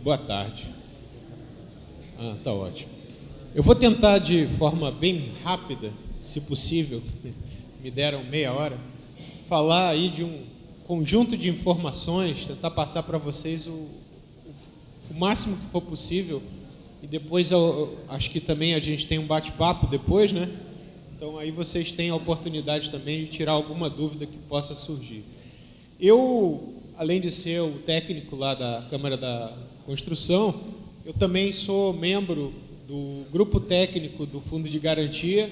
Boa tarde. Tá ótimo. Eu vou tentar de forma bem rápida, se possível, me deram meia hora, falar aí de um conjunto de informações, tentar passar para vocês o máximo que for possível, e depois eu acho que também a gente tem um bate-papo depois, né? Então aí vocês têm a oportunidade também de tirar alguma dúvida que possa surgir. Eu, além de ser o técnico lá da Câmara da Construção, eu também sou membro do grupo técnico do Fundo de Garantia,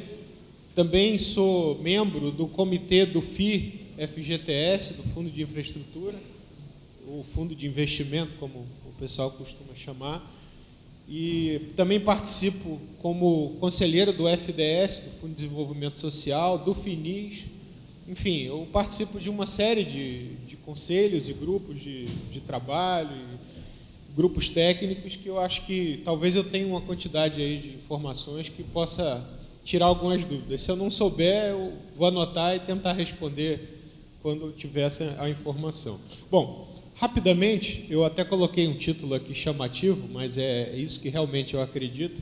também sou membro do comitê do FI-FGTS, do Fundo de Infraestrutura, o Fundo de Investimento, como o pessoal costuma chamar, e também participo como conselheiro do FDS, do Fundo de Desenvolvimento Social, do FINIS. Enfim, eu participo de uma série de conselhos e grupos de trabalho, grupos técnicos, que eu acho que talvez eu tenha uma quantidade aí de informações que possa tirar algumas dúvidas. Se eu não souber, eu vou anotar e tentar responder quando tiver a informação. Bom, rapidamente, eu até coloquei um título aqui chamativo, mas é isso que realmente eu acredito,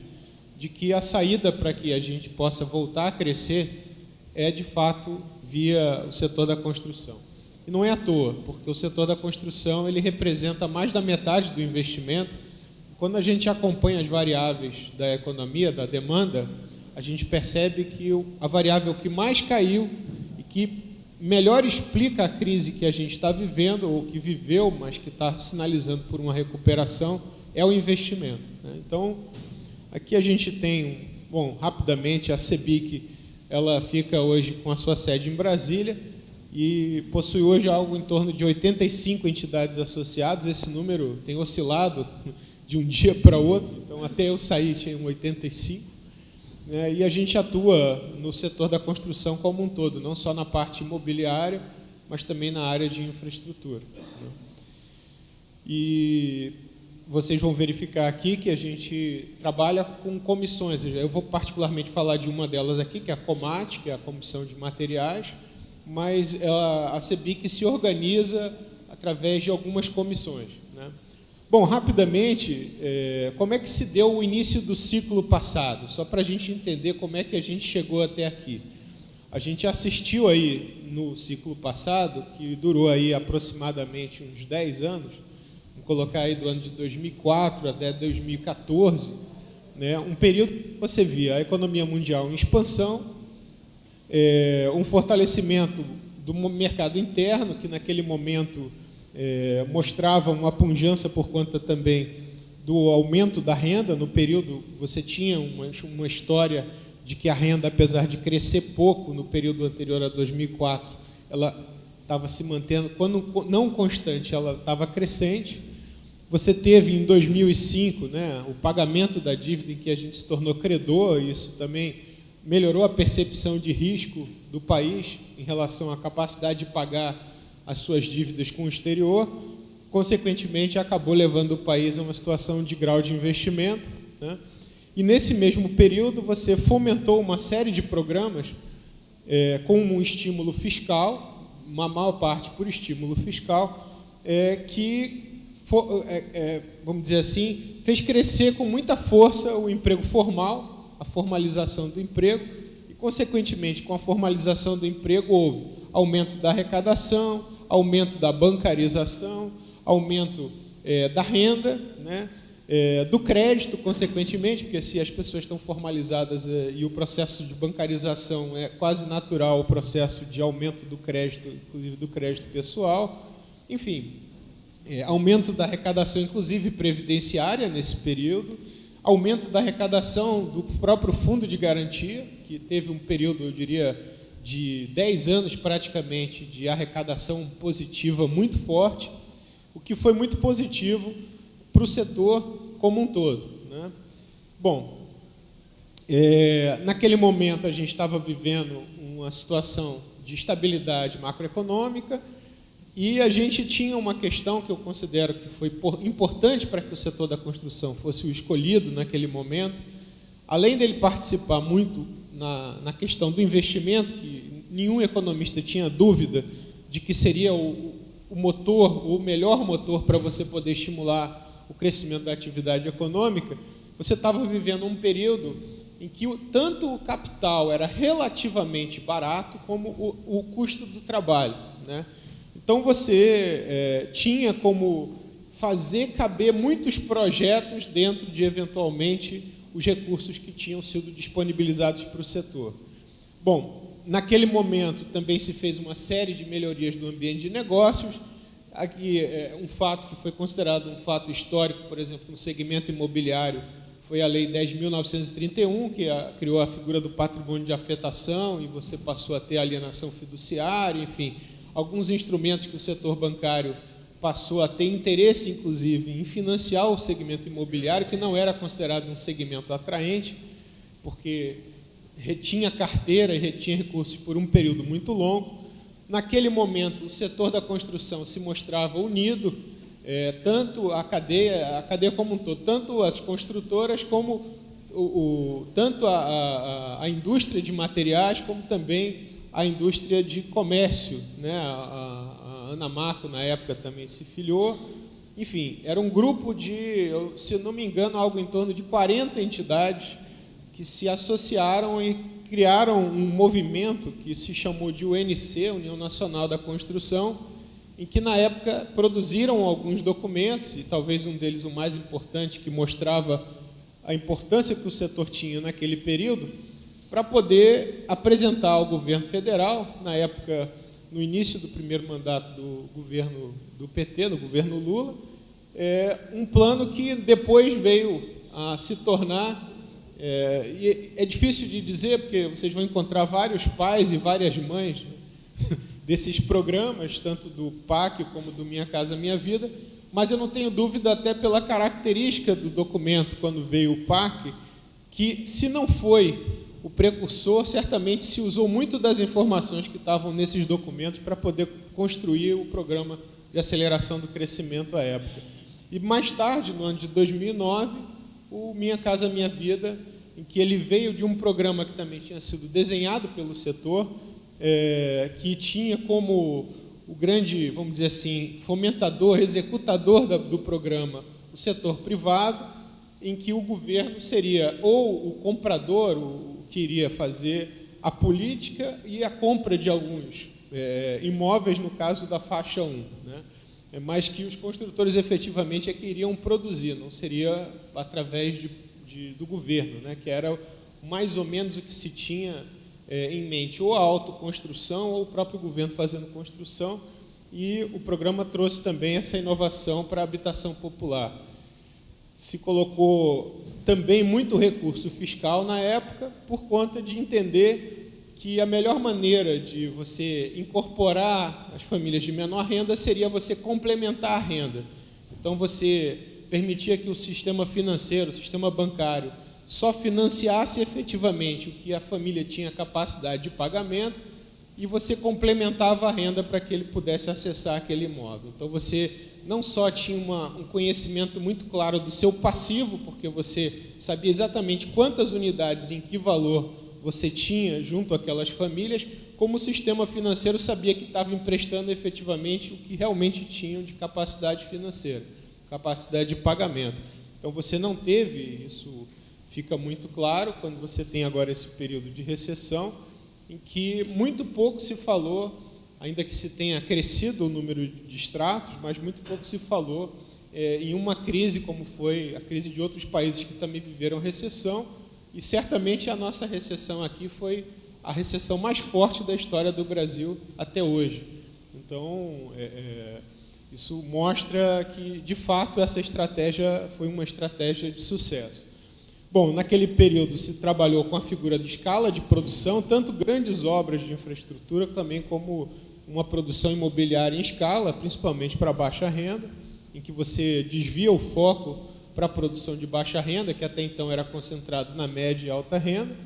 de que a saída para que a gente possa voltar a crescer é, de fato, via o setor da construção. E não é à toa, porque o setor da construção ele representa mais da metade do investimento. Quando a gente acompanha as variáveis da economia, da demanda, a gente percebe que a variável que mais caiu e que melhor explica a crise que a gente está vivendo, ou que viveu, mas que está sinalizando por uma recuperação, é o investimento, né? Então, aqui a gente tem, bom, rapidamente, a CEBIC, ela fica hoje com a sua sede em Brasília e possui hoje algo em torno de 85 entidades associadas. Esse número tem oscilado de um dia para outro, então até eu sair tinha 85. E a gente atua no setor da construção como um todo, não só na parte imobiliária, mas também na área de infraestrutura. E vocês vão verificar aqui que a gente trabalha com comissões. Eu vou particularmente falar de uma delas aqui, que é a COMAT, que é a Comissão de Materiais, mas a CEBIC se organiza através de algumas comissões, né? Bom, rapidamente, como é que se deu o início do ciclo passado? Só para a gente entender como é que a gente chegou até aqui. A gente assistiu aí no ciclo passado, que durou aí aproximadamente uns 10 anos, vamos colocar aí do ano de 2004 até 2014, né, um período que você via a economia mundial em expansão, um fortalecimento do mercado interno, que naquele momento mostrava uma pujança por conta também do aumento da renda. No período, você tinha uma história de que a renda, apesar de crescer pouco no período anterior a 2004, ela estava se mantendo, quando não constante, ela estava crescente. Você teve em 2005, né, o pagamento da dívida em que a gente se tornou credor, e isso também melhorou a percepção de risco do país em relação à capacidade de pagar as suas dívidas com o exterior. Consequentemente, acabou levando o país a uma situação de grau de investimento, né? E nesse mesmo período, você fomentou uma série de programas com um estímulo fiscal, uma maior parte por estímulo fiscal, que, vamos dizer assim, fez crescer com muita força o emprego formal, a formalização do emprego, e, consequentemente, com a formalização do emprego, houve aumento da arrecadação, aumento da bancarização, aumento da renda, né, do crédito, consequentemente, porque se as pessoas estão formalizadas e o processo de bancarização é quase natural, o processo de aumento do crédito, inclusive do crédito pessoal, enfim, aumento da arrecadação, inclusive previdenciária nesse período, aumento da arrecadação do próprio Fundo de Garantia, que teve um período, eu diria, de 10 anos praticamente de arrecadação positiva muito forte, o que foi muito positivo para o setor como um todo, né? Bom, naquele momento a gente estava vivendo uma situação de estabilidade macroeconômica e a gente tinha uma questão que eu considero que foi importante para que o setor da construção fosse o escolhido naquele momento, além dele participar muito na questão do investimento, que nenhum economista tinha dúvida de que seria o motor, o melhor motor para você poder estimular o crescimento da atividade econômica, você estava vivendo um período em que tanto o capital era relativamente barato, como o custo do trabalho, né? Então, você tinha como fazer caber muitos projetos dentro de, eventualmente, os recursos que tinham sido disponibilizados para o setor. Bom, naquele momento também se fez uma série de melhorias no ambiente de negócios. Aqui, um fato que foi considerado um fato histórico, por exemplo, no segmento imobiliário, foi a Lei 10.931, que criou a figura do patrimônio de afetação, e você passou a ter alienação fiduciária, enfim, alguns instrumentos que o setor bancário passou a ter interesse, inclusive, em financiar o segmento imobiliário, que não era considerado um segmento atraente, porque retinha carteira e retinha recursos por um período muito longo. Naquele momento, o setor da construção se mostrava unido, tanto a cadeia como um todo, tanto as construtoras como tanto a indústria de materiais, como também a indústria de comércio, né? A Anamarco, na época, também se filiou. Enfim, era um grupo de, se não me engano, algo em torno de 40 entidades que se associaram e criaram um movimento que se chamou de UNC, União Nacional da Construção, em que, na época, produziram alguns documentos, e talvez um deles o mais importante, que mostrava a importância que o setor tinha naquele período, para poder apresentar ao governo federal, na época, no início do primeiro mandato do governo do PT, do governo Lula, um plano que depois veio a se tornar... e é difícil de dizer, porque vocês vão encontrar vários pais e várias mães desses programas, tanto do PAC como do Minha Casa Minha Vida, mas eu não tenho dúvida, até pela característica do documento, quando veio o PAC, que, se não foi o precursor, certamente se usou muito das informações que estavam nesses documentos para poder construir o programa de aceleração do crescimento à época. E mais tarde, no ano de 2009, o Minha Casa Minha Vida, em que ele veio de um programa que também tinha sido desenhado pelo setor, que tinha como o grande, vamos dizer assim, fomentador, executador do programa, o setor privado, em que o governo seria ou o comprador, o que iria fazer a política e a compra de alguns imóveis, no caso da faixa 1, né? Mas que os construtores efetivamente que iriam produzir, não seria através do governo, né? Que era mais ou menos o que se tinha em mente, ou a autoconstrução ou o próprio governo fazendo construção, e o programa trouxe também essa inovação para a habitação popular. Se colocou também muito recurso fiscal na época, por conta de entender que a melhor maneira de você incorporar as famílias de menor renda seria você complementar a renda. Então, você permitia que o sistema financeiro, o sistema bancário, só financiasse efetivamente o que a família tinha capacidade de pagamento, e você complementava a renda para que ele pudesse acessar aquele imóvel. Então, você não só tinha um conhecimento muito claro do seu passivo, porque você sabia exatamente quantas unidades, em que valor você tinha junto àquelas famílias, como o sistema financeiro sabia que estava emprestando efetivamente o que realmente tinham de capacidade financeira, capacidade de pagamento. Então, você não teve, isso fica muito claro quando você tem agora esse período de recessão, em que muito pouco se falou, ainda que se tenha crescido o número de extratos, mas muito pouco se falou em uma crise como foi a crise de outros países que também viveram recessão, e certamente a nossa recessão aqui foi a recessão mais forte da história do Brasil até hoje. Então, isso mostra que, de fato, essa estratégia foi uma estratégia de sucesso. Bom, naquele período se trabalhou com a figura de escala de produção, tanto grandes obras de infraestrutura, também como uma produção imobiliária em escala, principalmente para baixa renda, em que você desvia o foco para a produção de baixa renda, que até então era concentrado na média e alta renda,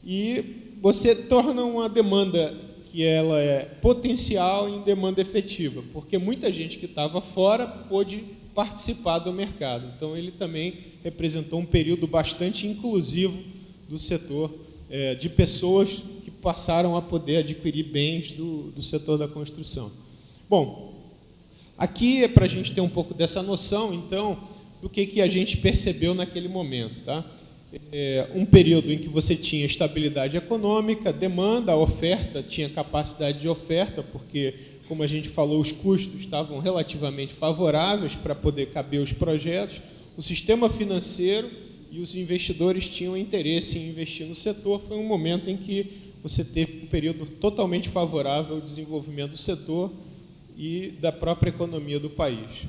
e você torna uma demanda que ela é potencial em demanda efetiva, porque muita gente que estava fora pôde participar do mercado. Então, ele também representou um período bastante inclusivo do setor, de pessoas que passaram a poder adquirir bens do setor da construção. Bom, aqui é para a gente ter um pouco dessa noção. Então, do que a gente percebeu naquele momento, tá? Um período em que você tinha estabilidade econômica, demanda, a oferta, tinha capacidade de oferta, porque, como a gente falou, os custos estavam relativamente favoráveis para poder caber os projetos, o sistema financeiro e os investidores tinham interesse em investir no setor. Foi um momento em que você teve um período totalmente favorável ao desenvolvimento do setor e da própria economia do país.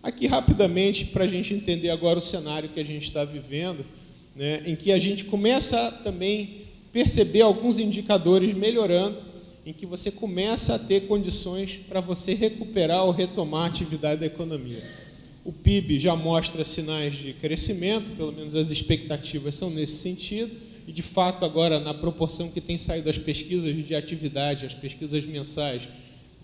Aqui, rapidamente, para a gente entender agora o cenário que a gente está vivendo, né, em que a gente começa a também perceber alguns indicadores melhorando, em que você começa a ter condições para você recuperar ou retomar a atividade da economia. O PIB já mostra sinais de crescimento, pelo menos as expectativas são nesse sentido, e, de fato, agora, na proporção que tem saído as pesquisas de atividade, as pesquisas mensais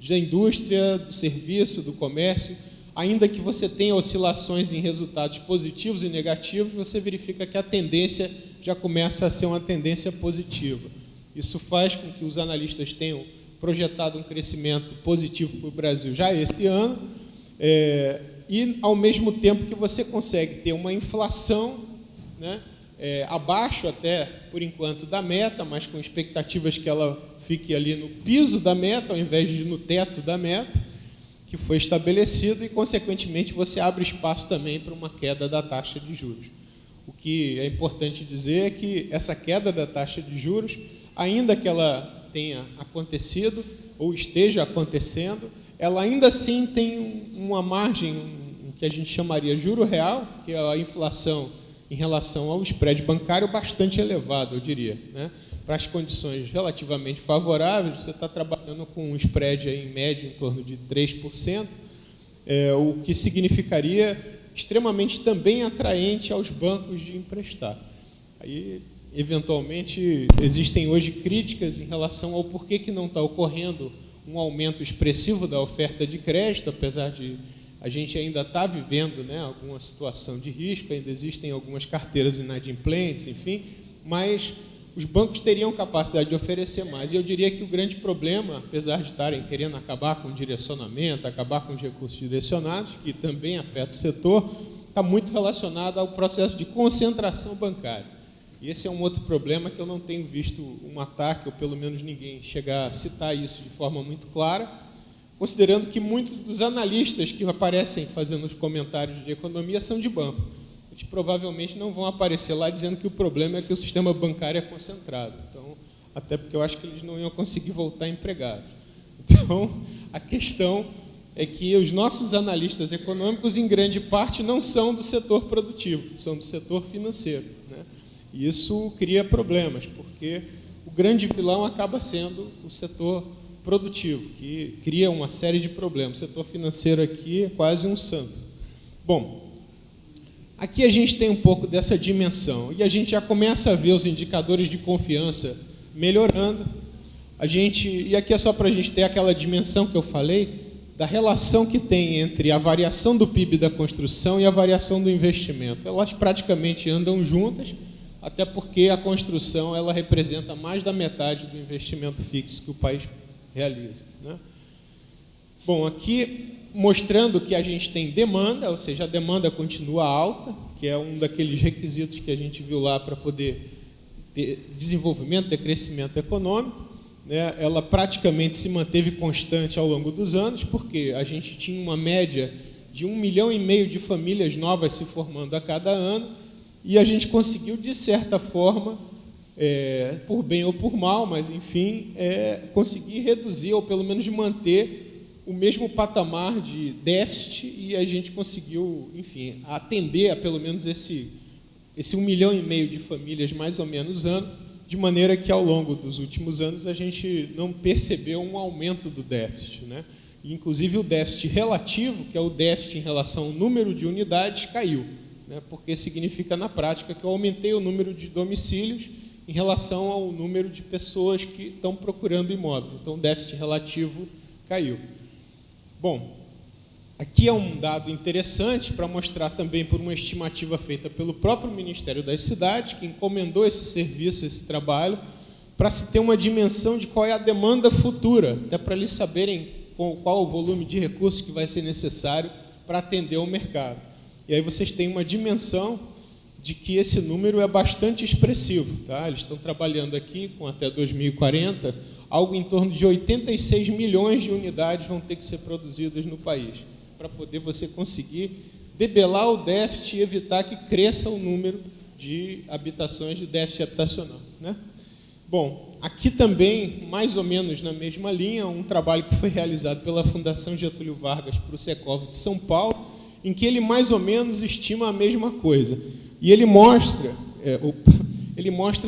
da indústria, do serviço, do comércio, ainda que você tenha oscilações em resultados positivos e negativos, você verifica que a tendência já começa a ser uma tendência positiva. Isso faz com que os analistas tenham projetado um crescimento positivo para o Brasil já esse ano, e, ao mesmo tempo que você consegue ter uma inflação, né, abaixo até, por enquanto, da meta, mas com expectativas que ela fique ali no piso da meta, ao invés de no teto da meta, que foi estabelecido, e, consequentemente, você abre espaço também para uma queda da taxa de juros. O que é importante dizer é que essa queda da taxa de juros, ainda que ela tenha acontecido ou esteja acontecendo, ela ainda assim tem uma margem que a gente chamaria juro real, que é a inflação em relação ao spread bancário, bastante elevado, eu diria, né? Para as condições relativamente favoráveis, você está trabalhando com um spread aí, em média, em torno de 3%, o que significaria extremamente também atraente aos bancos de emprestar. Aí, eventualmente, existem hoje críticas em relação ao porquê que não está ocorrendo um aumento expressivo da oferta de crédito, apesar de a gente ainda estar vivendo, né, alguma situação de risco, ainda existem algumas carteiras inadimplentes, enfim, mas os bancos teriam capacidade de oferecer mais. E eu diria que o grande problema, apesar de estarem querendo acabar com o direcionamento, acabar com os recursos direcionados, que também afeta o setor, está muito relacionado ao processo de concentração bancária. E esse é um outro problema que eu não tenho visto um ataque, ou pelo menos ninguém chegar a citar isso de forma muito clara, considerando que muitos dos analistas que aparecem fazendo os comentários de economia são de banco. Eles provavelmente não vão aparecer lá dizendo que o problema é que o sistema bancário é concentrado. Então, até porque eu acho que eles não iam conseguir voltar empregados. Então, a questão é que os nossos analistas econômicos, em grande parte, não são do setor produtivo, são do setor financeiro, né? E isso cria problemas, porque o grande vilão acaba sendo o setor produtivo, que cria uma série de problemas. O setor financeiro aqui é quase um santo. Bom, aqui a gente tem um pouco dessa dimensão, e a gente já começa a ver os indicadores de confiança melhorando. E aqui é só para a gente ter aquela dimensão que eu falei, da relação que tem entre a variação do PIB da construção e a variação do investimento. Elas praticamente andam juntas, até porque a construção ela representa mais da metade do investimento fixo que o país realiza, né? Bom, aqui mostrando que a gente tem demanda, ou seja, a demanda continua alta, que é um daqueles requisitos que a gente viu lá para poder ter desenvolvimento, ter crescimento econômico, né? Ela praticamente se manteve constante ao longo dos anos, porque a gente tinha uma média de 1,5 milhão de famílias novas se formando a cada ano, e a gente conseguiu, de certa forma, por bem ou por mal, mas, enfim, conseguir reduzir, ou pelo menos manter o mesmo patamar de déficit, e a gente conseguiu, enfim, atender a pelo menos esse 1,5 milhão de famílias, mais ou menos, ano, de maneira que, ao longo dos últimos anos, a gente não percebeu um aumento do déficit, né? E, inclusive, o déficit relativo, que é o déficit em relação ao número de unidades, caiu, né? Porque significa, na prática, que eu aumentei o número de domicílios em relação ao número de pessoas que estão procurando imóveis. Então, o déficit relativo caiu. Bom, aqui é um dado interessante para mostrar também por uma estimativa feita pelo próprio Ministério das Cidades, que encomendou esse serviço, esse trabalho, para se ter uma dimensão de qual é a demanda futura, até para eles saberem qual o volume de recursos que vai ser necessário para atender o mercado. E aí vocês têm uma dimensão de que esse número é bastante expressivo. Tá? Eles estão trabalhando aqui com até 2040, algo em torno de 86 milhões de unidades vão ter que ser produzidas no país, para poder você conseguir debelar o déficit e evitar que cresça o número de habitações de déficit habitacional, né? Bom, aqui também, mais ou menos na mesma linha, um trabalho que foi realizado pela Fundação Getúlio Vargas para o Secov de São Paulo, em que ele mais ou menos estima a mesma coisa. E ele mostra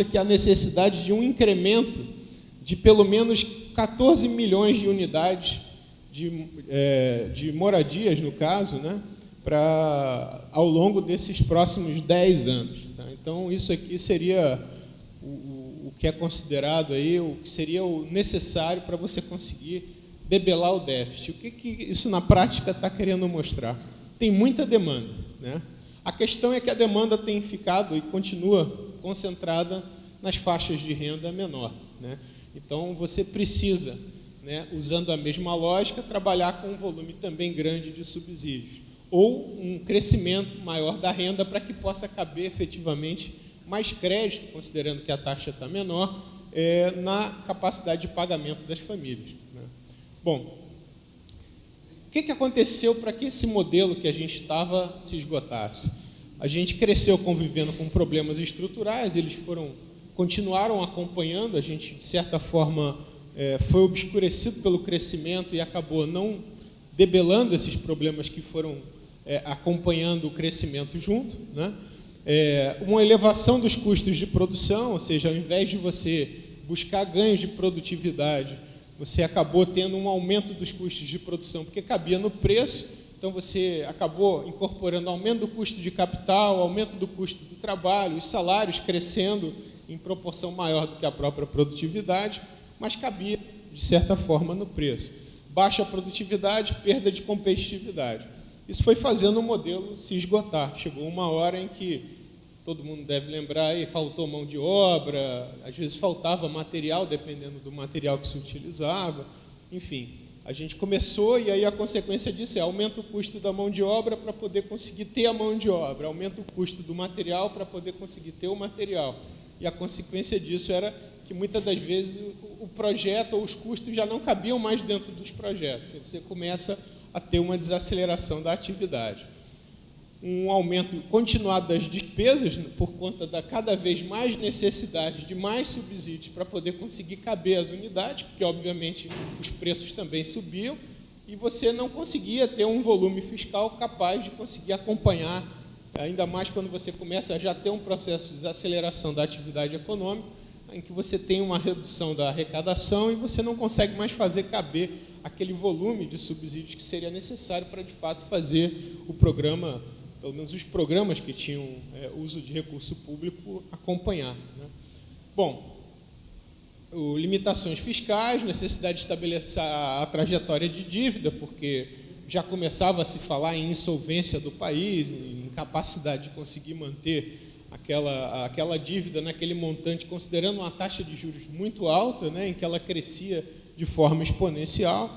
que há necessidade de um incremento de pelo menos 14 milhões de unidades de moradias, no caso, né, ao longo desses próximos 10 anos. Tá? Então, isso aqui seria o que é considerado aí, o que seria o necessário para você conseguir debelar o déficit. O que isso na prática está querendo mostrar? Tem muita demanda, né? A questão é que a demanda tem ficado e continua concentrada nas faixas de renda menor, né? Então, você precisa, né, usando a mesma lógica, trabalhar com um volume também grande de subsídios, ou um crescimento maior da renda para que possa caber efetivamente mais crédito, considerando que a taxa está menor, na capacidade de pagamento das famílias, né? Bom, o que aconteceu para que esse modelo que a gente estava se esgotasse? A gente cresceu convivendo com problemas estruturais, eles continuaram acompanhando, a gente, de certa forma, foi obscurecido pelo crescimento e acabou não debelando esses problemas que foram acompanhando o crescimento junto, né? Uma elevação dos custos de produção, ou seja, ao invés de você buscar ganhos de produtividade, você acabou tendo um aumento dos custos de produção, porque cabia no preço, então você acabou incorporando aumento do custo de capital, aumento do custo do trabalho, os salários crescendo em proporção maior do que a própria produtividade, mas cabia, de certa forma, no preço. Baixa produtividade, perda de competitividade. Isso foi fazendo o modelo se esgotar. Chegou uma hora em que, todo mundo deve lembrar, aí, faltou mão de obra, às vezes faltava material, dependendo do material que se utilizava. Enfim, a gente começou e aí a consequência disso aumenta o custo da mão de obra para poder conseguir ter a mão de obra, aumenta o custo do material para poder conseguir ter o material. E a consequência disso era que muitas das vezes o projeto ou os custos já não cabiam mais dentro dos projetos. Você começa a ter uma desaceleração da atividade. Um aumento continuado das despesas, por conta da cada vez mais necessidade de mais subsídios para poder conseguir caber as unidades, porque, obviamente, os preços também subiam, e você não conseguia ter um volume fiscal capaz de conseguir acompanhar, ainda mais quando você começa a já ter um processo de desaceleração da atividade econômica, em que você tem uma redução da arrecadação e você não consegue mais fazer caber aquele volume de subsídios que seria necessário para, de fato, fazer o programa, pelo menos os programas que tinham uso de recurso público, acompanhar, né? Bom, limitações fiscais, necessidade de estabelecer a trajetória de dívida, porque já começava a se falar em insolvência do país, em incapacidade de conseguir manter aquela dívida naquele montante, considerando uma taxa de juros muito alta, né, em que ela crescia de forma exponencial.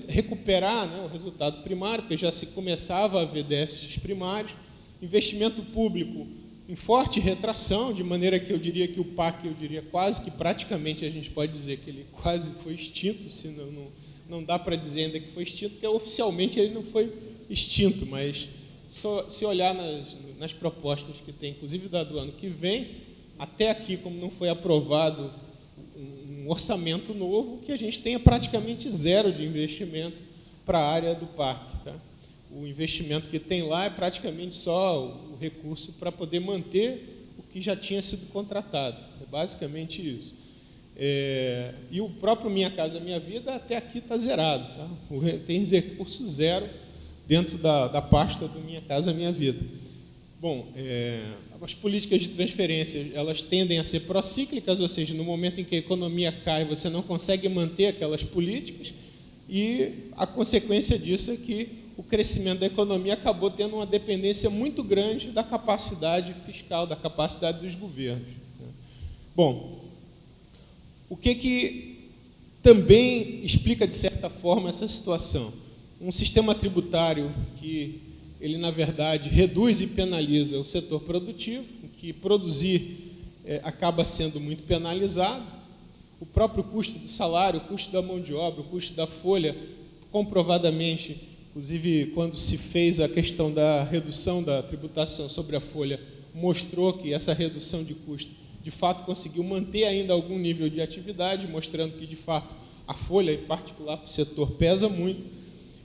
Recuperar, né, o resultado primário, porque já se começava a haver déficits primários, investimento público em forte retração, de maneira que eu diria que o PAC, quase que praticamente a gente pode dizer que ele quase foi extinto, se não dá para dizer ainda que foi extinto, porque oficialmente ele não foi extinto, mas se olhar nas propostas que tem, inclusive do ano que vem, até aqui, como não foi aprovado um orçamento novo, que a gente tenha praticamente zero de investimento para a área do parque, tá? O investimento que tem lá é praticamente só o recurso para poder manter o que já tinha sido contratado. É basicamente isso. E o próprio Minha Casa Minha Vida até aqui está zerado, tá? Tem recurso zero dentro da pasta do Minha Casa Minha Vida. Bom, as políticas de transferência, elas tendem a ser procíclicas, ou seja, no momento em que a economia cai, você não consegue manter aquelas políticas, e a consequência disso é que o crescimento da economia acabou tendo uma dependência muito grande da capacidade fiscal, da capacidade dos governos. Bom, o que também explica, de certa forma, essa situação? Um sistema tributário que ele, na verdade, reduz e penaliza o setor produtivo, em que produzir acaba sendo muito penalizado. O próprio custo do salário, o custo da mão de obra, o custo da folha, comprovadamente, inclusive quando se fez a questão da redução da tributação sobre a folha, mostrou que essa redução de custo, de fato, conseguiu manter ainda algum nível de atividade, mostrando que, de fato, a folha, em particular para o setor, pesa muito.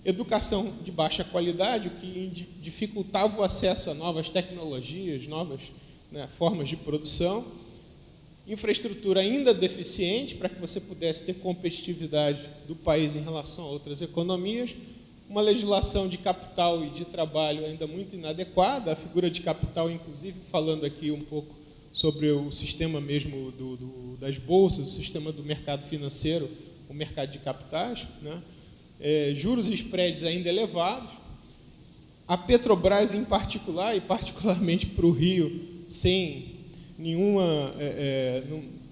Educação de baixa qualidade, o que dificultava o acesso a novas tecnologias, novas formas de produção. Infraestrutura ainda deficiente, para que você pudesse ter competitividade do país em relação a outras economias. Uma legislação de capital e de trabalho ainda muito inadequada, a figura de capital, inclusive, falando aqui um pouco sobre o sistema mesmo das bolsas, o sistema do mercado financeiro, o mercado de capitais, juros e spreads ainda elevados. A Petrobras, em particular, e particularmente para o Rio, sem nenhuma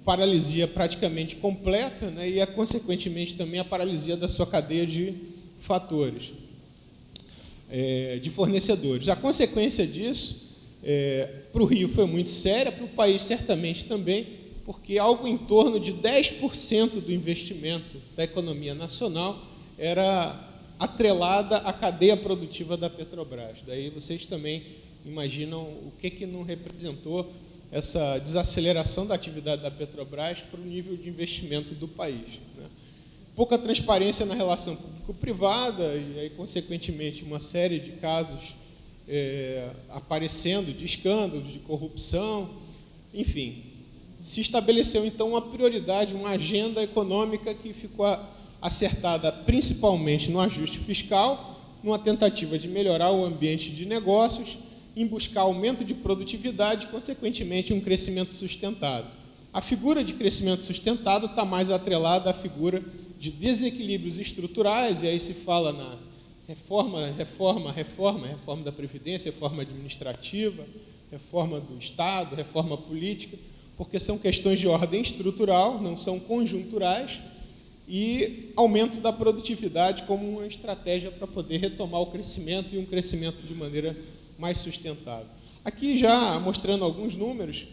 paralisia praticamente completa, e, consequentemente, também a paralisia da sua cadeia de fatores, de fornecedores. A consequência disso, para o Rio, foi muito séria, para o país, certamente, também, porque algo em torno de 10% do investimento da economia nacional era atrelada à cadeia produtiva da Petrobras. Daí vocês também imaginam o que não representou essa desaceleração da atividade da Petrobras para o nível de investimento do país. Pouca transparência na relação público-privada e, aí, consequentemente, uma série de casos aparecendo, de escândalos, de corrupção, enfim. Se estabeleceu, então, uma prioridade, uma agenda econômica que ficou acertada principalmente no ajuste fiscal, numa tentativa de melhorar o ambiente de negócios, em buscar aumento de produtividade e, consequentemente, um crescimento sustentado. A figura de crescimento sustentado está mais atrelada à figura de desequilíbrios estruturais, e aí se fala na reforma da Previdência, reforma administrativa, reforma do Estado, reforma política, porque são questões de ordem estrutural, não são conjunturais, e aumento da produtividade como uma estratégia para poder retomar o crescimento e um crescimento de maneira mais sustentável. Aqui já mostrando alguns números,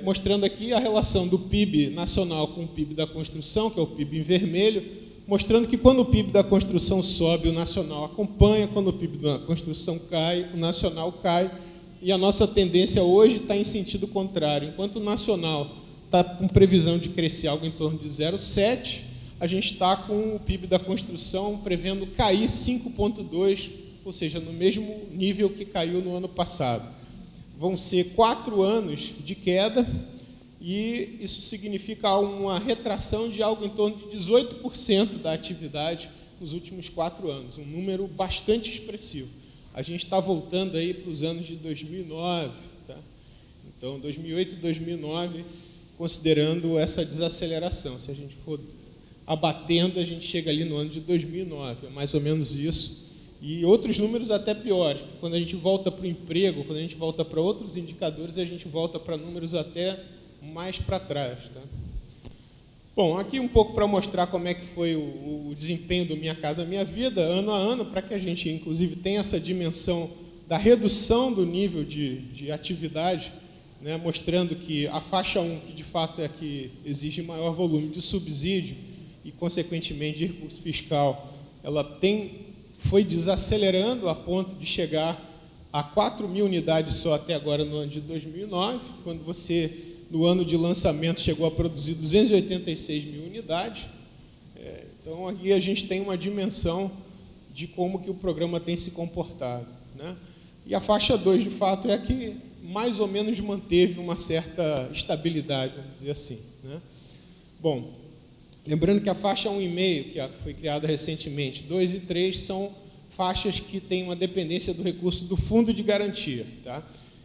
mostrando aqui a relação do PIB nacional com o PIB da construção, que é o PIB em vermelho, mostrando que quando o PIB da construção sobe, o nacional acompanha, quando o PIB da construção cai, o nacional cai, e a nossa tendência hoje está em sentido contrário. Enquanto o nacional está com previsão de crescer algo em torno de 0,7, a gente está com o PIB da construção prevendo cair 5,2, ou seja, no mesmo nível que caiu no ano passado. Vão ser 4 anos de queda, e isso significa uma retração de algo em torno de 18% da atividade nos últimos 4 anos, um número bastante expressivo. A gente está voltando aí para os anos de 2009, tá? Então, 2008 e 2009, considerando essa desaceleração. Se a gente for abatendo, a gente chega ali no ano de 2009, é mais ou menos isso. E outros números até piores. Quando a gente volta para o emprego, quando a gente volta para outros indicadores, a gente volta para números até mais para trás. Tá? Bom, aqui um pouco para mostrar como é que foi o desempenho do Minha Casa Minha Vida, ano a ano, para que a gente, inclusive, tenha essa dimensão da redução do nível de atividade, mostrando que a faixa 1, que de fato é a que exige maior volume de subsídio e, consequentemente, de recurso fiscal, ela foi desacelerando a ponto de chegar a 4.000 unidades só até agora no ano de 2009, quando você, no ano de lançamento, chegou a produzir 286 mil unidades. Então, aqui a gente tem uma dimensão de como que o programa tem se comportado. E a faixa 2, de fato, é a que mais ou menos manteve uma certa estabilidade, vamos dizer assim. Bom, lembrando que a faixa 1,5, que foi criada recentemente, 2 e 3 são faixas que têm uma dependência do recurso do fundo de garantia. Tá?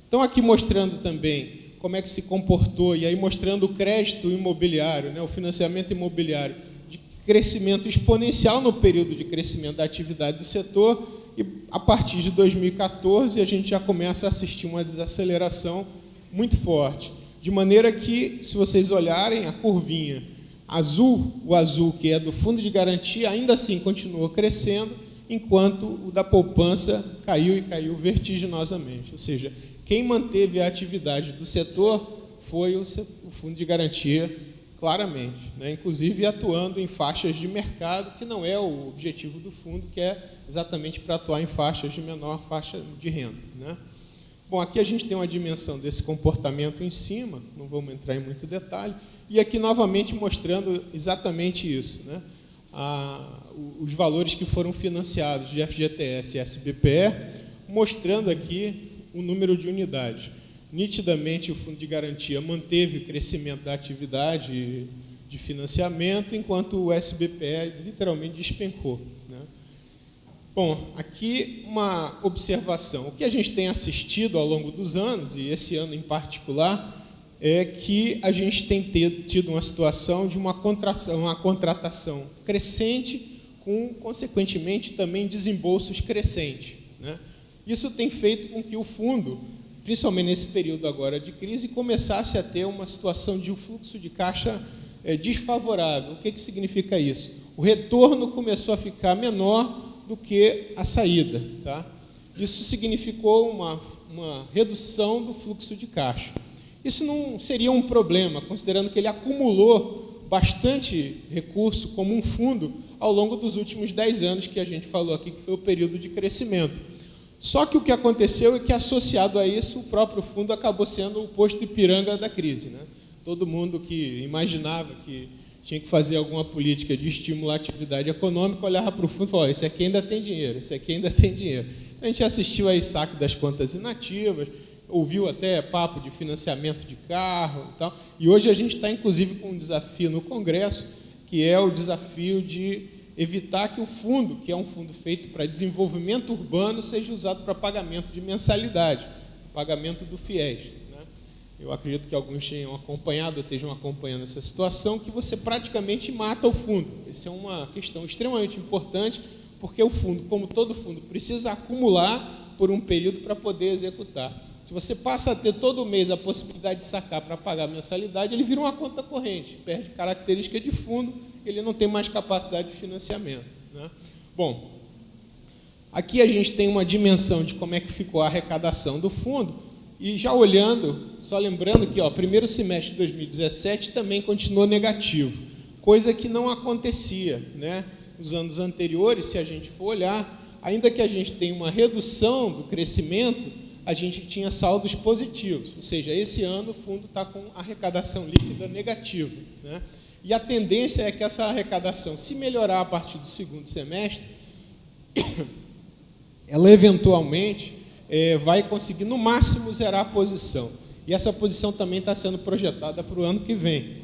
Então, aqui mostrando também como é que se comportou, e aí mostrando o crédito imobiliário, o financiamento imobiliário, de crescimento exponencial no período de crescimento da atividade do setor, e a partir de 2014 a gente já começa a assistir uma desaceleração muito forte. De maneira que, se vocês olharem a curvinha, o azul, que é do fundo de garantia, ainda assim continuou crescendo, enquanto o da poupança caiu e caiu vertiginosamente. Ou seja, quem manteve a atividade do setor foi o Fundo de Garantia, claramente, né? Inclusive atuando em faixas de mercado, que não é o objetivo do fundo, que é exatamente para atuar em faixas de menor faixa de renda, né? Bom, aqui a gente tem uma dimensão desse comportamento em cima, não vamos entrar em muito detalhe, e aqui novamente mostrando exatamente isso, né? Os valores que foram financiados de FGTS e SBPE, mostrando aqui o número de unidades. Nitidamente, o Fundo de Garantia manteve o crescimento da atividade de financiamento, enquanto o SBPE literalmente despencou, né? Bom, aqui uma observação. O que a gente tem assistido ao longo dos anos, e esse ano em particular, é que a gente tem tido uma situação de uma contratação crescente, com, consequentemente, também desembolsos crescentes, né? Isso tem feito com que o fundo, principalmente nesse período agora de crise, começasse a ter uma situação de um fluxo de caixa desfavorável. O que significa isso? O retorno começou a ficar menor do que a saída, tá? Isso significou uma redução do fluxo de caixa. Isso não seria um problema, considerando que ele acumulou bastante recurso como um fundo ao longo dos últimos 10 anos que a gente falou aqui, que foi o período de crescimento. Só que o que aconteceu é que, associado a isso, o próprio fundo acabou sendo o posto Ipiranga da crise, né? Todo mundo que imaginava que tinha que fazer alguma política de estímulo à atividade econômica olhava para o fundo e falava: esse aqui ainda tem dinheiro, esse aqui ainda tem dinheiro. Então, a gente assistiu aí saque das contas inativas, ouviu até papo de financiamento de carro e tal, e hoje a gente está, inclusive, com um desafio no Congresso, que é o desafio de evitar que o fundo, que é um fundo feito para desenvolvimento urbano, seja usado para pagamento de mensalidade, pagamento do FIES, né? Eu acredito que alguns tenham acompanhado, estejam acompanhando essa situação, que você praticamente mata o fundo. Essa é uma questão extremamente importante, porque o fundo, como todo fundo, precisa acumular por um período para poder executar. Se você passa a ter todo mês a possibilidade de sacar para pagar a mensalidade, ele vira uma conta corrente, perde característica de fundo, ele não tem mais capacidade de financiamento, né? Bom, aqui a gente tem uma dimensão de como é que ficou a arrecadação do fundo, e já olhando, só lembrando que o primeiro semestre de 2017 também continuou negativo, coisa que não acontecia, né, nos anos anteriores. Se a gente for olhar, ainda que a gente tenha uma redução do crescimento, a gente tinha saldos positivos, ou seja, esse ano o fundo está com arrecadação líquida negativa, né? E a tendência é que essa arrecadação, se melhorar a partir do segundo semestre, ela eventualmente vai conseguir, no máximo, zerar a posição. E essa posição também está sendo projetada para o ano que vem.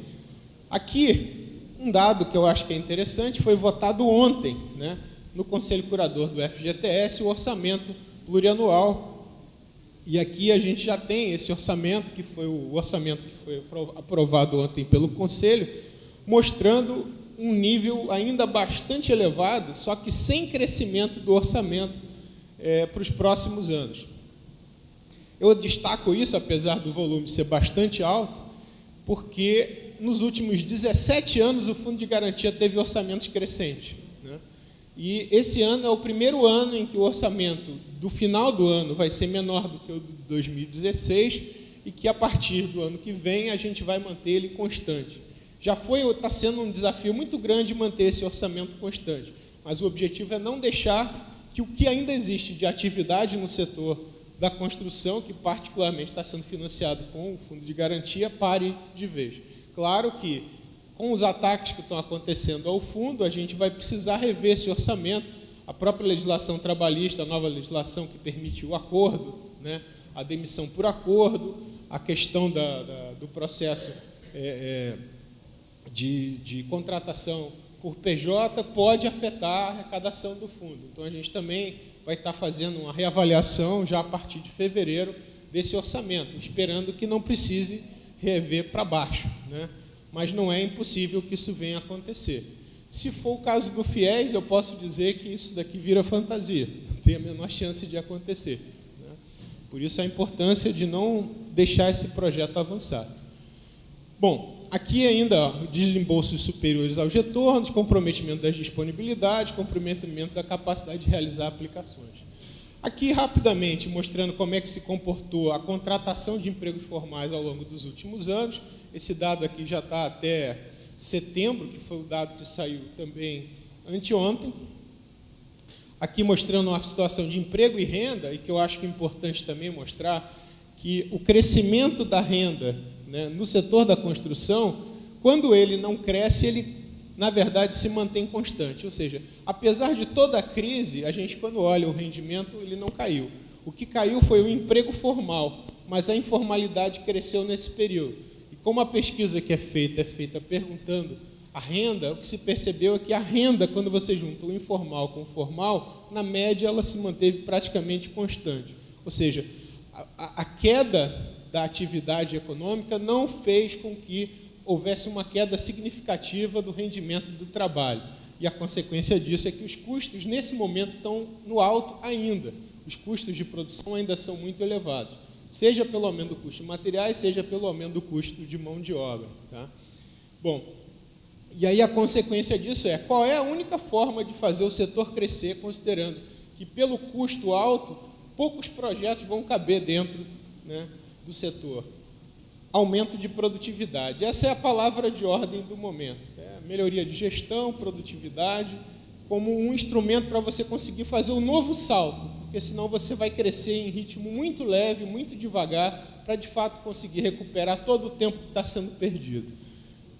Aqui, um dado que eu acho que é interessante, foi votado ontem, né, no Conselho Curador do FGTS, o orçamento plurianual. E aqui a gente já tem esse orçamento, que foi o orçamento que foi aprovado ontem pelo Conselho, mostrando um nível ainda bastante elevado, só que sem crescimento do orçamento para os próximos anos. Eu destaco isso, apesar do volume ser bastante alto, porque nos últimos 17 anos o Fundo de Garantia teve orçamentos crescentes, né? E esse ano é o primeiro ano em que o orçamento do final do ano vai ser menor do que o de 2016 e que, a partir do ano que vem, a gente vai manter ele constante. Está sendo um desafio muito grande manter esse orçamento constante, mas o objetivo é não deixar que o que ainda existe de atividade no setor da construção, que particularmente está sendo financiado com o Fundo de Garantia, pare de vez. Claro que, com os ataques que estão acontecendo ao fundo, a gente vai precisar rever esse orçamento. A própria legislação trabalhista, a nova legislação que permite o acordo, né, a demissão por acordo, a questão do processo de contratação por PJ pode afetar a arrecadação do fundo. Então, a gente também vai estar fazendo uma reavaliação já a partir de fevereiro desse orçamento, esperando que não precise rever para baixo, né? Mas não é impossível que isso venha a acontecer. Se for o caso do FIES, eu posso dizer que isso daqui vira fantasia, não tem a menor chance de acontecer, né? Por isso a importância de não deixar esse projeto avançar. Bom, aqui ainda desembolsos superiores aos retornos, comprometimento das disponibilidades, comprometimento da capacidade de realizar aplicações. Aqui, rapidamente, mostrando como é que se comportou a contratação de empregos formais ao longo dos últimos anos. Esse dado aqui já está até setembro, que foi o dado que saiu também anteontem. Aqui mostrando uma situação de emprego e renda, e que eu acho que é importante também mostrar que o crescimento da renda, né, no setor da construção, quando ele não cresce, ele, na verdade, se mantém constante. Ou seja, apesar de toda a crise, a gente, quando olha o rendimento, ele não caiu. O que caiu foi o emprego formal, mas a informalidade cresceu nesse período. E como a pesquisa que é feita perguntando a renda, o que se percebeu é que a renda, quando você junta o informal com o formal, na média ela se manteve praticamente constante. Ou seja, a queda da atividade econômica não fez com que houvesse uma queda significativa do rendimento do trabalho. E a consequência disso é que os custos, nesse momento, estão no alto ainda. Os custos de produção ainda são muito elevados, seja pelo aumento do custo de materiais, seja pelo aumento do custo de mão de obra. Tá? Bom, e aí a consequência disso é, qual é a única forma de fazer o setor crescer, considerando que, pelo custo alto, poucos projetos vão caber dentro, né, do setor? Aumento de produtividade. Essa é a palavra de ordem do momento. Melhoria de gestão, produtividade, como um instrumento para você conseguir fazer um novo salto, porque senão você vai crescer em ritmo muito leve, muito devagar, para de fato conseguir recuperar todo o tempo que está sendo perdido.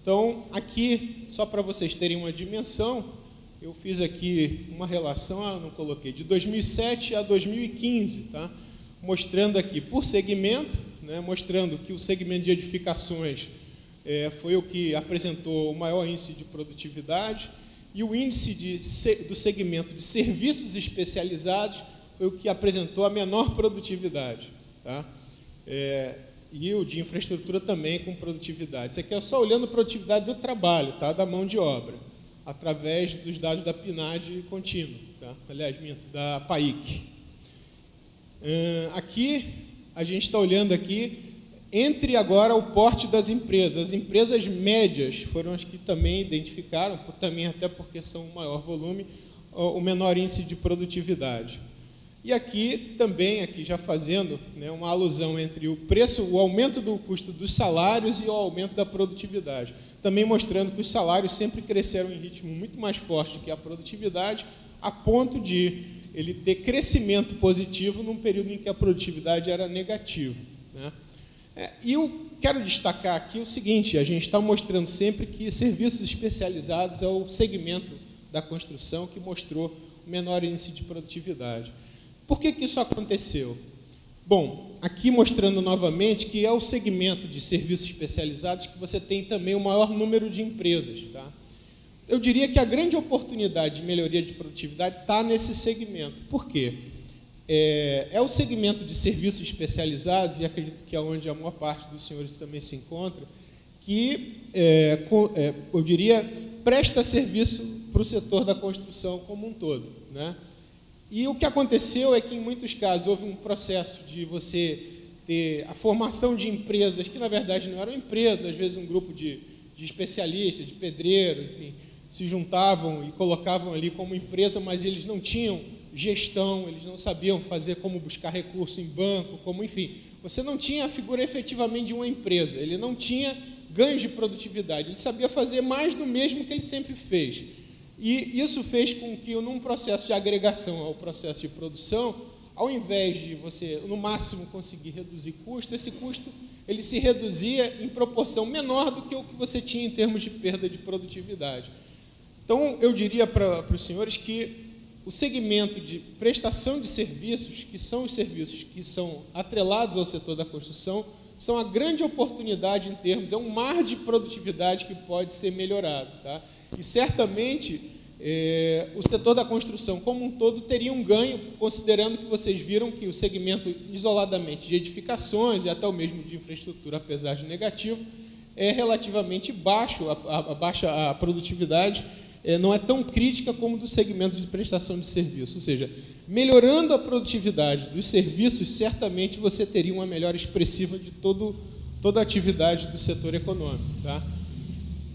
Então, aqui, só para vocês terem uma dimensão, eu fiz aqui uma relação, não coloquei, de 2007 a 2015, tá? Mostrando aqui por segmento, né, mostrando que o segmento de edificações foi o que apresentou o maior índice de produtividade, e o índice do segmento de serviços especializados foi o que apresentou a menor produtividade. Tá? E o de infraestrutura também com produtividade. Isso aqui é só olhando a produtividade do trabalho, tá? Da mão de obra, através dos dados da PNAD contínua, tá? Aliás, minto, da PAIC. Aqui, a gente está olhando aqui, entre agora o porte das empresas. As empresas médias foram as que também identificaram, também até porque são o maior volume, o menor índice de produtividade. E aqui também, aqui já fazendo, né, uma alusão entre o preço, o aumento do custo dos salários e o aumento da produtividade. Também mostrando que os salários sempre cresceram em ritmo muito mais forte que a produtividade, a ponto de ele ter crescimento positivo num período em que a produtividade era negativa. Né? E eu quero destacar aqui o seguinte, a gente está mostrando sempre que serviços especializados é o segmento da construção que mostrou o menor índice de produtividade. Por que isso aconteceu? Bom, aqui mostrando novamente que é o segmento de serviços especializados que você tem também o maior número de empresas. Tá? Eu diria que a grande oportunidade de melhoria de produtividade está nesse segmento. Por quê? É o segmento de serviços especializados, e acredito que é onde a maior parte dos senhores também se encontra, que, eu diria, presta serviço para o setor da construção como um todo. Né? E o que aconteceu é que, em muitos casos, houve um processo de você ter a formação de empresas, que, na verdade, não eram empresas, às vezes um grupo de especialistas, de pedreiros, enfim, se juntavam e colocavam ali como empresa, mas eles não tinham gestão, eles não sabiam fazer como buscar recurso em banco, como, enfim, você não tinha a figura efetivamente de uma empresa, ele não tinha ganhos de produtividade, ele sabia fazer mais do mesmo que ele sempre fez. E isso fez com que, num processo de agregação ao processo de produção, ao invés de você, no máximo, conseguir reduzir custo, esse custo ele se reduzia em proporção menor do que o que você tinha em termos de perda de produtividade. Então, eu diria para os senhores que o segmento de prestação de serviços, que são os serviços que são atrelados ao setor da construção, são a grande oportunidade em termos, é um mar de produtividade que pode ser melhorado. Tá? E, certamente, o setor da construção como um todo teria um ganho, considerando que vocês viram que o segmento isoladamente de edificações e até o mesmo de infraestrutura, apesar de negativo, é relativamente baixo, a produtividade não é tão crítica como do segmento de prestação de serviço. Ou seja, melhorando a produtividade dos serviços, certamente você teria uma melhora expressiva de toda a atividade do setor econômico. Tá?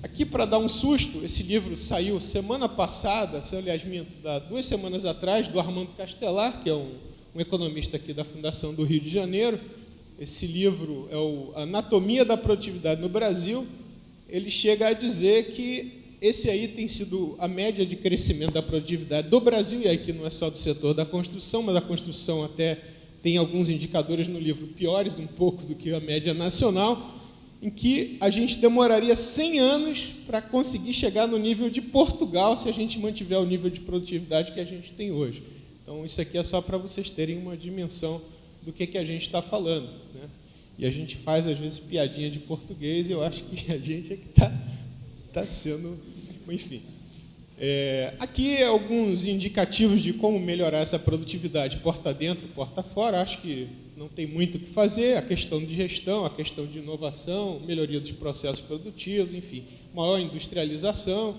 Aqui, para dar um susto, esse livro saiu semana passada, aliás, minto, 2 semanas atrás, do Armando Castelar, que é um economista aqui da Fundação do Rio de Janeiro. Esse livro é o Anatomia da Produtividade no Brasil. Ele chega a dizer que esse aí tem sido a média de crescimento da produtividade do Brasil, e aqui não é só do setor da construção, mas a construção até tem alguns indicadores no livro piores um pouco do que a média nacional, em que a gente demoraria 100 anos para conseguir chegar no nível de Portugal se a gente mantiver o nível de produtividade que a gente tem hoje. Então, isso aqui é só para vocês terem uma dimensão do que a gente está falando, né? E a gente faz, às vezes, piadinha de português, e eu acho que a gente é que está sendo... Enfim. Aqui alguns indicativos de como melhorar essa produtividade porta dentro, porta fora. Acho que não tem muito o que fazer, a questão de gestão, a questão de inovação, melhoria dos processos produtivos, enfim, maior industrialização.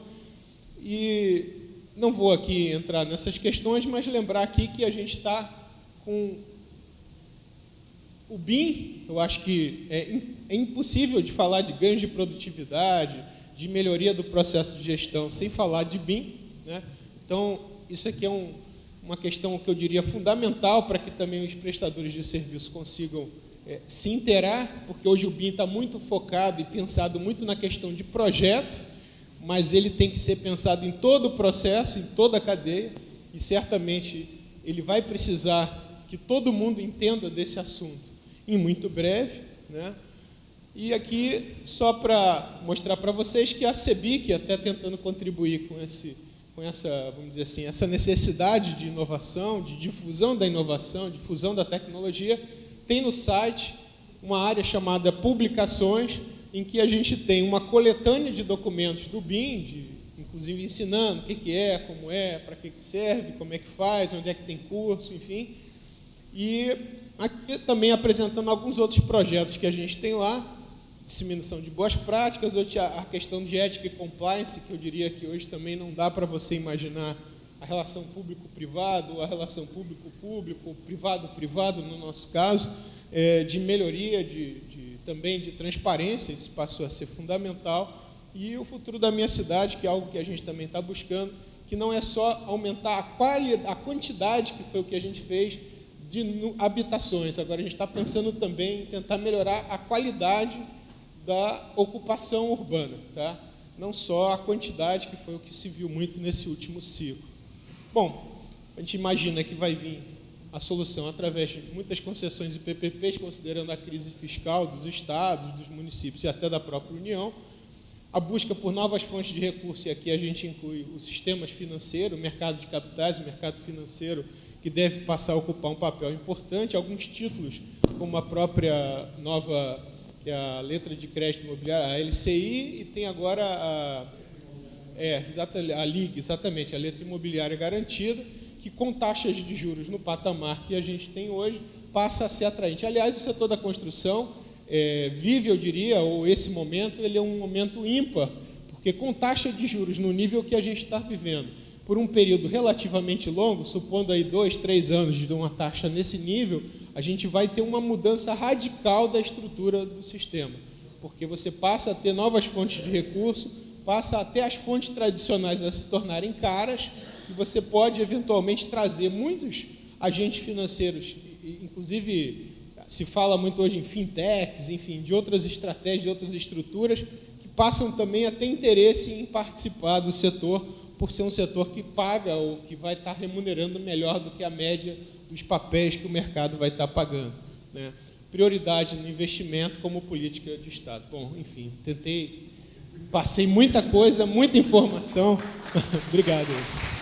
E não vou aqui entrar nessas questões, mas lembrar aqui que a gente está com o BIM. Eu acho que é impossível de falar de ganhos de produtividade, de melhoria do processo de gestão, sem falar de BIM, né? Então, isso aqui é uma questão que eu diria fundamental para que também os prestadores de serviço consigam se inteirar, porque hoje o BIM está muito focado e pensado muito na questão de projeto, mas ele tem que ser pensado em todo o processo, em toda a cadeia, e certamente ele vai precisar que todo mundo entenda desse assunto em muito breve, né? E aqui, só para mostrar para vocês que a CEBIC, até tentando contribuir com essa, vamos dizer assim, essa necessidade de inovação, de difusão da inovação, difusão da tecnologia, tem no site uma área chamada Publicações, em que a gente tem uma coletânea de documentos do BIM, inclusive ensinando o que é, como é, para que serve, como é que faz, onde é que tem curso, enfim. E aqui também apresentando alguns outros projetos que a gente tem lá, disseminação de boas práticas, a questão de ética e compliance, que eu diria que hoje também não dá para você imaginar a relação público-privado, a relação público-público, privado-privado, no nosso caso, de melhoria, também de transparência, isso passou a ser fundamental, e o futuro da minha cidade, que é algo que a gente também está buscando, que não é só aumentar a quantidade, que foi o que a gente fez, de habitações, agora a gente está pensando também em tentar melhorar a qualidade da ocupação urbana, tá? Não só a quantidade, que foi o que se viu muito nesse último ciclo. Bom, a gente imagina que vai vir a solução através de muitas concessões e PPPs, considerando a crise fiscal dos estados, dos municípios e até da própria União, a busca por novas fontes de recursos, e aqui a gente inclui os sistemas financeiros, o mercado de capitais, o mercado financeiro, que deve passar a ocupar um papel importante, alguns títulos, como a própria nova, que é a letra de crédito imobiliário, a LCI, e tem agora a LIG, exatamente, a letra imobiliária garantida, que com taxas de juros no patamar que a gente tem hoje, passa a ser atraente. Aliás, o setor da construção vive, eu diria, ou esse momento, ele é um momento ímpar, porque com taxa de juros no nível que a gente está vivendo, por um período relativamente longo, supondo aí 2, 3 anos de uma taxa nesse nível, a gente vai ter uma mudança radical da estrutura do sistema, porque você passa a ter novas fontes de recurso, passa até as fontes tradicionais a se tornarem caras, e você pode eventualmente trazer muitos agentes financeiros, inclusive se fala muito hoje em fintechs, enfim, de outras estratégias, de outras estruturas, que passam também a ter interesse em participar do setor, por ser um setor que paga ou que vai estar remunerando melhor do que a média dos papéis que o mercado vai estar pagando, né? Prioridade no investimento como política de Estado. Bom, enfim, passei muita coisa, muita informação. Obrigado.